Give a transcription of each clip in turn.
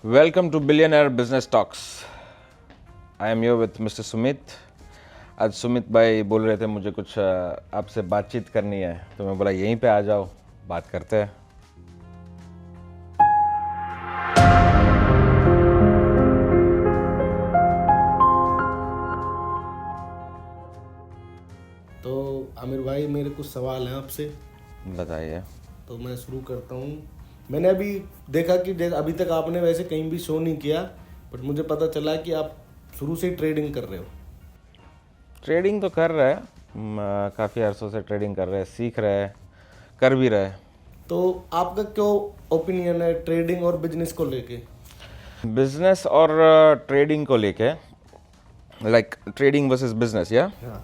Welcome to Billionaire Business Talks. I am here with Mr. Sumit. आज सुमित भाई बोल रहे थे मुझे कुछ आपसे बातचीत करनी है, तो मैं बोला यहीं पे आ जाओ, बात करते हैं. तो आमिर भाई मेरे कुछ सवाल हैं आपसे. बताइए. तो मैं शुरू करता हूँ. मैंने अभी देखा कि अभी तक आपने वैसे कहीं भी शो नहीं किया, बट मुझे पता चला कि आप शुरू से ही ट्रेडिंग कर रहे हो. ट्रेडिंग तो कर रहे हैं, काफ़ी अरसों से ट्रेडिंग कर रहे हैं, सीख रहे हैं, कर भी रहे हैं. तो आपका क्यों ओपिनियन है ट्रेडिंग और बिजनेस को लेके? बिजनेस और ट्रेडिंग को लेके, लाइक ट्रेडिंग वर्सेस बिजनेस, या हाँ.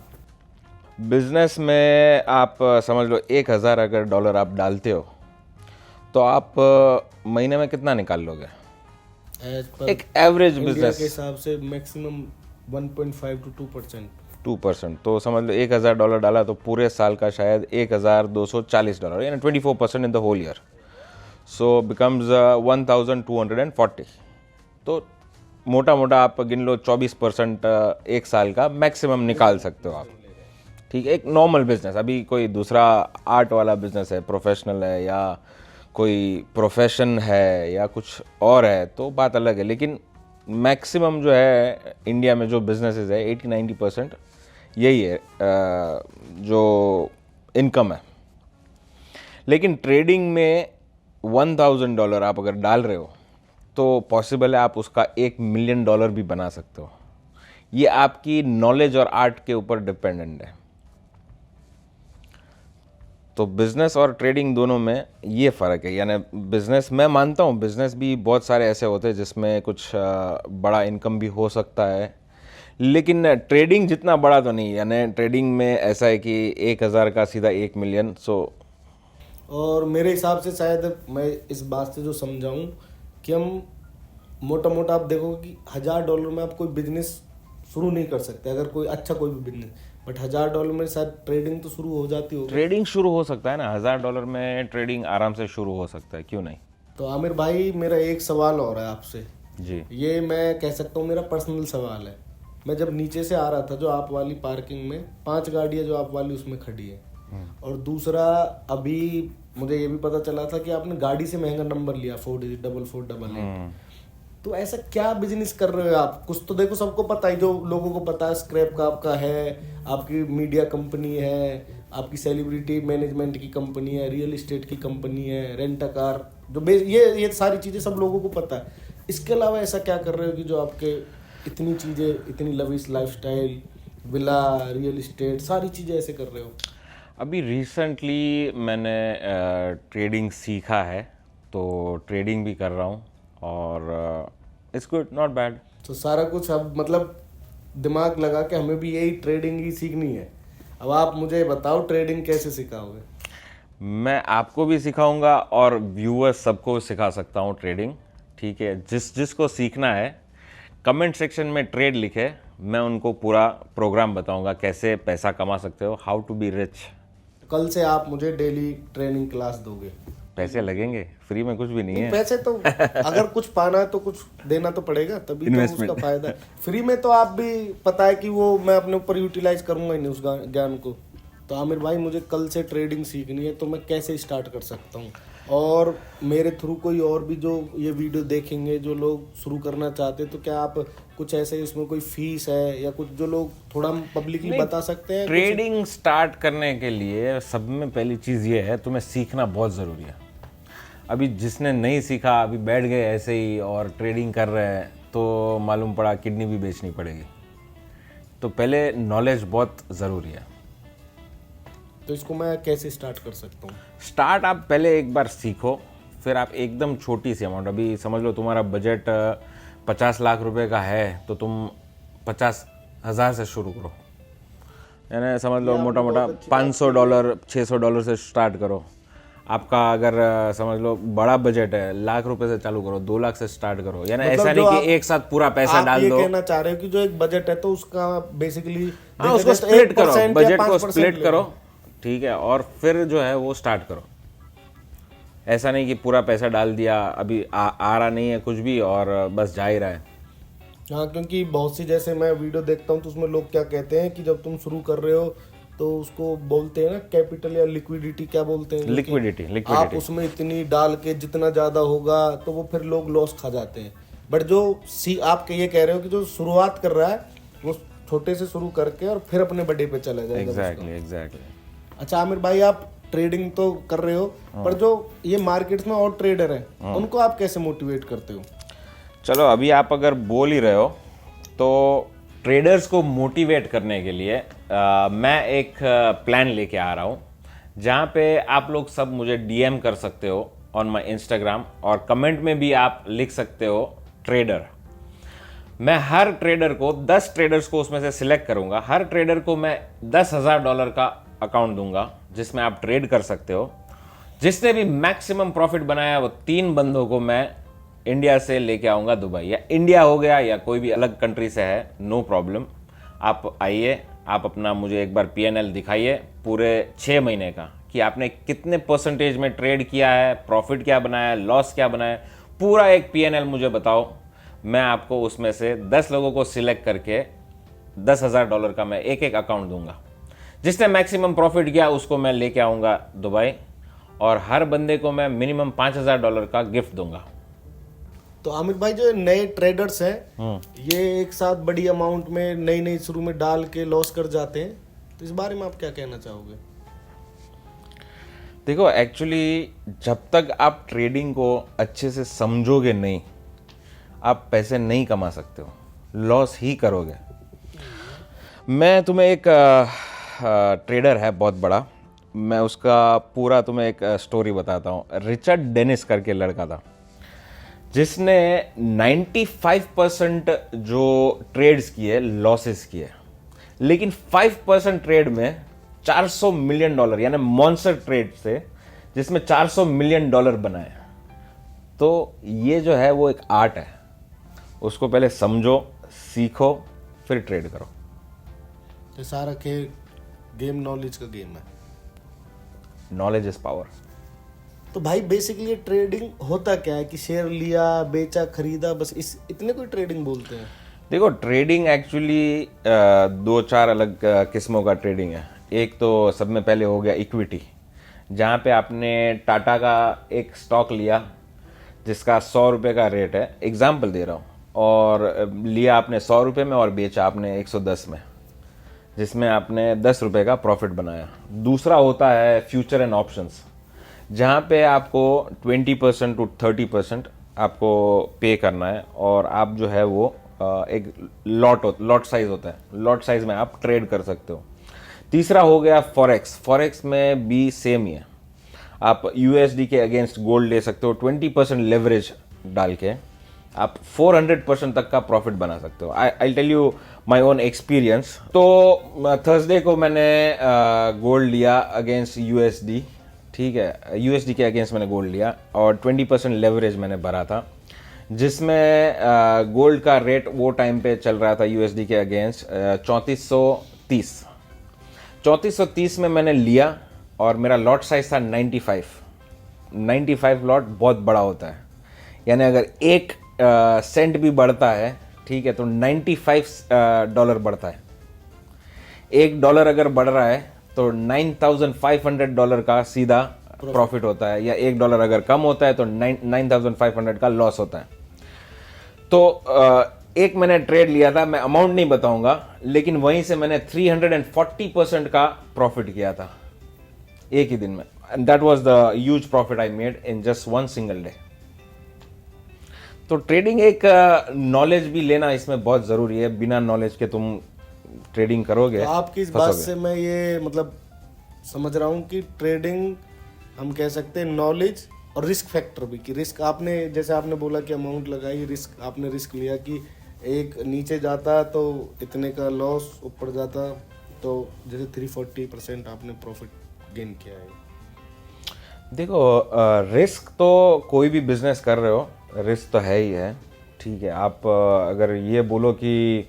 बिजनेस में आप समझ लो 1,000 अगर डॉलर आप डालते हो तो आप महीने में कितना निकाल लोगे? एज पर एक एवरेज इंडिया बिजनेस के हिसाब से मैक्सिमम 1.5 to 2%. 2%. तो समझ लो 1,000 डॉलर डाला तो पूरे साल का शायद $1,240, यानी 24% in the whole year. So becomes 1,240. तो मोटा मोटा आप गिन लो 24% एक साल का मैक्सिमम निकाल सकते हो आप. ठीक है, एक नॉर्मल बिजनेस. अभी कोई दूसरा आर्ट वाला बिजनेस है, प्रोफेशनल है, या कोई प्रोफेशन है, या कुछ और है, तो बात अलग है. लेकिन मैक्सिमम जो है इंडिया में जो बिजनेसेस है 80-90% यही है जो इनकम है. लेकिन ट्रेडिंग में $1,000 आप अगर डाल रहे हो तो पॉसिबल है आप उसका $1 मिलियन भी बना सकते हो. ये आपकी नॉलेज और आर्ट के ऊपर डिपेंडेंट है. तो बिज़नेस और ट्रेडिंग दोनों में ये फ़र्क है. यानी बिज़नेस, मैं मानता हूँ बिज़नेस भी बहुत सारे ऐसे होते हैं जिसमें कुछ बड़ा इनकम भी हो सकता है, लेकिन ट्रेडिंग जितना बड़ा तो नहीं. यानी ट्रेडिंग में ऐसा है कि 1,000 का सीधा 1 मिलियन. सो और मेरे हिसाब से शायद मैं इस बात से जो समझाऊं कि हम मोटा मोटा आप देखो कि $1,000 में आप कोई बिजनेस शुरू नहीं कर सकते, अगर कोई अच्छा कोई भी बिजनेस. बट $1,000 में शायद ट्रेडिंग तो शुरू हो जाती होगी. ट्रेडिंग शुरू हो सकता है ना, $1,000 में ट्रेडिंग आराम से शुरू हो सकता है, क्यों नहीं. तो आमिर भाई मेरा एक सवाल और है आपसे. जी. ये मैं कह सकता हूँ मेरा पर्सनल सवाल है. मैं जब नीचे से आ रहा था जो आप वाली पार्किंग में 5 गाड़ियाँ जो आप वाली उसमें खड़ी है, और दूसरा अभी मुझे ये भी पता चला था कि आपने गाड़ी से महंगा नंबर लिया 4 digit 4488. तो ऐसा क्या बिजनेस कर रहे हो आप? कुछ तो देखो, सबको पता है, जो लोगों को पता है स्क्रैप का आपका है, आपकी मीडिया कंपनी है, आपकी सेलिब्रिटी मैनेजमेंट की कंपनी है, रियल एस्टेट की कंपनी है, रेंट अ कार, जो ये सारी चीज़ें सब लोगों को पता है. इसके अलावा ऐसा क्या कर रहे हो कि जो आपके इतनी चीज़ें, इतनी lavish lifestyle, villa, real estate, सारी चीज़ें ऐसे कर रहे हो? अभी रिसेंटली मैंने ट्रेडिंग सीखा है, तो ट्रेडिंग भी कर रहा हूँ और इट्स गुड, नॉट बैड. तो सारा कुछ अब मतलब दिमाग लगा के हमें भी यही ट्रेडिंग ही सीखनी है. अब आप मुझे बताओ ट्रेडिंग कैसे सिखाओगे? मैं आपको भी सिखाऊंगा और व्यूअर्स सबको सिखा सकता हूँ ट्रेडिंग. ठीक है, जिसको सीखना है कमेंट सेक्शन में ट्रेड लिखे, मैं उनको पूरा प्रोग्राम बताऊंगा कैसे पैसा कमा सकते हो, हाउ टू बी रिच. कल से आप मुझे डेली ट्रेनिंग क्लास दोगे? पैसे लगेंगे, फ्री में कुछ भी नहीं है. पैसे तो अगर कुछ पाना है तो कुछ देना तो पड़ेगा, तभी तो उसका फायदा है. फ्री में तो आप भी पता है कि वो मैं अपने ऊपर यूटिलाइज करूंगा ही नहीं उस ज्ञान को. तो आमिर भाई मुझे कल से ट्रेडिंग सीखनी है, तो मैं कैसे स्टार्ट कर सकता हूँ? और मेरे थ्रू कोई और भी जो ये वीडियो देखेंगे, जो लोग शुरू करना चाहते हैं, तो क्या आप कुछ ऐसे इसमें कोई फीस है या कुछ जो लोग थोड़ा पब्लिकली बता सकते हैं? ट्रेडिंग स्टार्ट करने के लिए सब में पहली चीज़ ये है, तुम्हें सीखना बहुत ज़रूरी है. अभी जिसने नहीं सीखा, अभी बैठ गए ऐसे ही और ट्रेडिंग कर रहे हैं, तो मालूम पड़ा किडनी भी बेचनी पड़ेगी. तो पहले नॉलेज बहुत ज़रूरी है. तो इसको मैं कैसे स्टार्ट कर सकता हूँ? स्टार्ट आप पहले एक बार सीखो, फिर आप एकदम छोटी सी अमाउंट, अभी समझ लो तुम्हारा बजट 50 लाख रुपए का है, तो तुम 50,000 से शुरू करो. यानी समझ लो मोटा मोटा $500 $600 से स्टार्ट करो. आपका अगर समझ लो बड़ा बजट है, लाख रुपए से चालू करो, 2 लाख से स्टार्ट करो. यानी मतलब ऐसा नहीं कि एक साथ पूरा पैसा डाल दो. आप ये कहना चाह रहे हो कि जो एक बजट है तो उसका बेसिकली उसको स्प्लिट करो, बजट को स्प्लिट करो. ठीक है, और फिर जो है वो स्टार्ट करो. ऐसा नहीं कि पूरा पैसा डाल दिया, अभी आ रहा नहीं है कुछ भी और बस जा ही रहा है। हाँ, क्योंकि बहुत सी जैसे मैं वीडियो देखता हूँ तो उसमें लोग क्या कहते हैं कि जब तुम शुरू कर रहे हो तो उसको बोलते हैं ना कैपिटल या लिक्विडिटी, क्या बोलते हैं, लिक्विडिटी आप उसमें इतनी डाल के जितना ज़्यादा होगा तो वो फिर लोग लॉस खा जाते हैं। बट जो आप ये कह रहे हो कि जो शुरुआत कर रहा है वो छोटे से शुरू करके और फिर अपने बड़े पे चला जाएगा। एग्जैक्टली। अच्छा आमिर भाई, आप ट्रेडिंग तो कर रहे हो, पर जो ये मार्केट्स में और ट्रेडर हैं उनको आप कैसे मोटिवेट करते हो? चलो अभी आप अगर बोल ही रहे हो तो ट्रेडर्स को मोटिवेट करने के लिए मैं एक प्लान लेके आ रहा हूँ, जहाँ पे आप लोग सब मुझे डीएम कर सकते हो ऑन माय इंस्टाग्राम और कमेंट में भी आप लिख सकते हो ट्रेडर। मैं हर ट्रेडर को 10 ट्रेडर्स को उसमें से सिलेक्ट करूंगा, हर ट्रेडर को मैं $10,000 का अकाउंट दूंगा जिसमें आप ट्रेड कर सकते हो। जिसने भी मैक्सिमम प्रॉफिट बनाया वो 3 बंदों को मैं इंडिया से लेके आऊँगा दुबई, या इंडिया हो गया या कोई भी अलग कंट्री से है, नो प्रॉब्लम। आप आइए, आप अपना मुझे एक बार PNL दिखाइए पूरे 6 महीने का कि आपने कितने परसेंटेज में ट्रेड किया है, प्रॉफिट क्या बनाया है, लॉस क्या बनाया है, पूरा एक PNL मुझे बताओ। मैं आपको उसमें से 10 लोगों को सिलेक्ट करके $10,000 का मैं एक अकाउंट दूंगा। जिसने मैक्सिमम प्रॉफिट किया उसको मैं लेके आऊँगा दुबई और हर बंदे को मैं मिनिमम $5,000 का गिफ्ट दूंगा। तो आमिर भाई, जो नए ट्रेडर्स हैं ये एक साथ बड़ी अमाउंट में नई शुरू में डाल के लॉस कर जाते हैं, तो इस बारे में आप क्या कहना चाहोगे? देखो एक्चुअली जब तक आप ट्रेडिंग को अच्छे से समझोगे नहीं, आप पैसे नहीं कमा सकते हो, लॉस ही करोगे। मैं तुम्हें एक ट्रेडर है बहुत बड़ा, मैं उसका पूरा तुम्हें एक स्टोरी बताता हूँ। रिचर्ड डेनिस करके लड़का था जिसने 95% जो ट्रेड्स किए लॉसेस किए, लेकिन 5% ट्रेड में $400 मिलियन, यानी मॉन्स्टर ट्रेड से जिसमें $400 मिलियन बनाए। तो ये जो है वो एक आर्ट है, उसको पहले समझो, सीखो, फिर ट्रेड करो। तो सारा के गेम नॉलेज का गेम है। Knowledge is power. तो भाई बेसिकली ट्रेडिंग होता क्या है कि शेयर लिया, बेचा, खरीदा, बस इतने कोई ट्रेडिंग बोलते हैं? देखो ट्रेडिंग एक्चुअली 2-4 अलग किस्मों का ट्रेडिंग है। एक तो सब में पहले हो गया इक्विटी, जहाँ पे आपने टाटा का एक स्टॉक लिया जिसका $100 का रेट है, एग्जाम्पल दे रहा हूँ, और लिया आपने $100 में और बेचा आपने 110 में, जिसमें आपने $10 का प्रॉफिट बनाया। दूसरा होता है फ्यूचर एंड ऑप्शंस, जहाँ पे आपको 20% to 30% आपको पे करना है और आप जो है वो एक लॉट साइज होता है, लॉट साइज में आप ट्रेड कर सकते हो। तीसरा हो गया फॉरेक्स। फॉरेक्स में भी सेम ही है, आप USD के अगेंस्ट गोल्ड ले सकते हो, 20% लेवरेज डाल के आप 400% तक का प्रॉफिट बना सकते हो। I tell you my own experience. तो थर्सडे को मैंने गोल्ड लिया अगेंस्ट USD, ठीक है, USD के अगेंस्ट मैंने गोल्ड लिया और 20% लेवरेज मैंने भरा था, जिसमें गोल्ड का रेट वो टाइम पे चल रहा था USD के अगेंस्ट 3430 में मैंने लिया और मेरा लॉट साइज था 95 लॉट बहुत बड़ा होता है, यानी अगर 1 सेंट भी बढ़ता है, ठीक है, तो $95 बढ़ता है। $1 अगर बढ़ रहा है तो $9,500 का सीधा प्रॉफिट होता है, या $1 अगर कम होता है तो 9,500 का लॉस होता है। तो एक मैंने ट्रेड लिया था, मैं अमाउंट नहीं बताऊंगा, लेकिन वहीं से मैंने 340% का प्रॉफिट किया था एक ही दिन में, and that was the huge profit I made in just 1 single day. तो ट्रेडिंग एक नॉलेज भी लेना इसमें बहुत ज़रूरी है, बिना नॉलेज के तुम ट्रेडिंग करोगे तो आपकी इस बात से मैं ये मतलब समझ रहा हूँ कि ट्रेडिंग हम कह सकते हैं नॉलेज और रिस्क फैक्टर भी, कि रिस्क आपने जैसे आपने बोला कि अमाउंट लगाई, रिस्क आपने रिस्क लिया कि एक नीचे जाता तो इतने का लॉस, ऊपर जाता तो जैसे 340% आपने प्रॉफिट गेन किया है। देखो रिस्क तो कोई भी बिजनेस कर रहे हो, रिस्क तो है ही है, ठीक है। आप अगर ये बोलो कि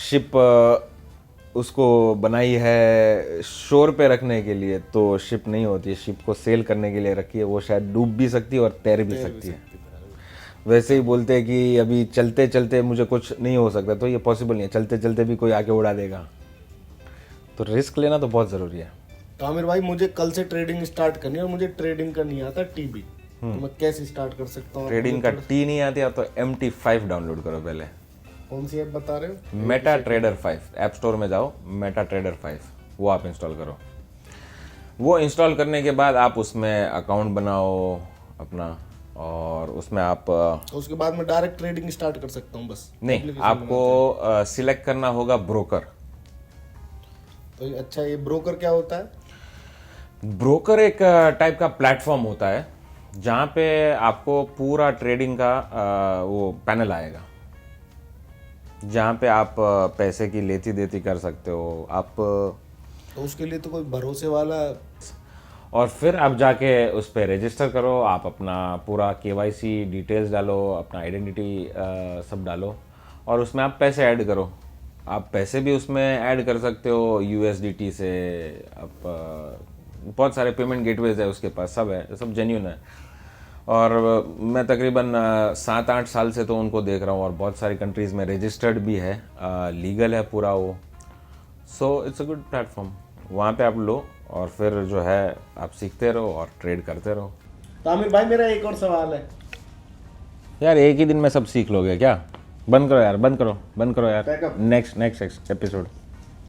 शिप उसको बनाई है शोर पे रखने के लिए, तो शिप नहीं होती है, शिप को सेल करने के लिए रखी है। वो शायद डूब भी सकती है और तैर भी सकती है। वैसे ही बोलते हैं कि अभी चलते चलते मुझे कुछ नहीं हो सकता, तो ये पॉसिबल नहीं है, चलते चलते भी कोई आके उड़ा देगा। तो रिस्क लेना तो बहुत ज़रूरी है। तो आमिर भाई मुझे कल से ट्रेडिंग स्टार्ट करनी है और मुझे ट्रेडिंग का नहीं आता टीबी, तो मैं कैसे स्टार्ट कर सकता हूँ? ट्रेडिंग का टी नहीं आती तो MT5 डाउनलोड करो पहले। कौन सी ऐप बता रहे हो? मेटा ट्रेडर 5, ऐप स्टोर में जाओ, मेटा ट्रेडर 5, वो आप इंस्टॉल करो। वो इंस्टॉल करने के बाद आप उसमें अकाउंट बनाओ अपना, और उसमें आप तो उसके बाद मैं डायरेक्ट ट्रेडिंग स्टार्ट कर सकता हूँ बस? नहीं, आपको सिलेक्ट करना होगा ब्रोकर। तो अच्छा, ये ब्रोकर क्या होता है? ब्रोकर एक टाइप का प्लेटफॉर्म होता है जहाँ पे आपको पूरा ट्रेडिंग का वो पैनल आएगा, जहाँ पे आप पैसे की लेती देती कर सकते हो आप। तो उसके लिए तो कोई भरोसे वाला, और फिर आप जाके उस पर रजिस्टर करो, आप अपना पूरा KYC डिटेल्स डालो, अपना आइडेंटिटी सब डालो, और उसमें आप पैसे ऐड करो। आप पैसे भी उसमें ऐड कर सकते हो USDT से। आप बहुत सारे पेमेंट गेटवेज है उसके पास, सब है, सब जेन्यून है। और मैं तकरीबन 7-8 साल से तो उनको देख रहा हूँ, और बहुत सारी कंट्रीज़ में रजिस्टर्ड भी है, लीगल है पूरा वो। So it's a good platform. वहाँ पे आप लो और फिर जो है आप सीखते रहो और ट्रेड करते रहो। तो आमिर भाई मेरा एक और सवाल है यार एक ही दिन में सब सीख लोगे क्या? बंद करो यार, बंद करो यार। Backup। Next episode.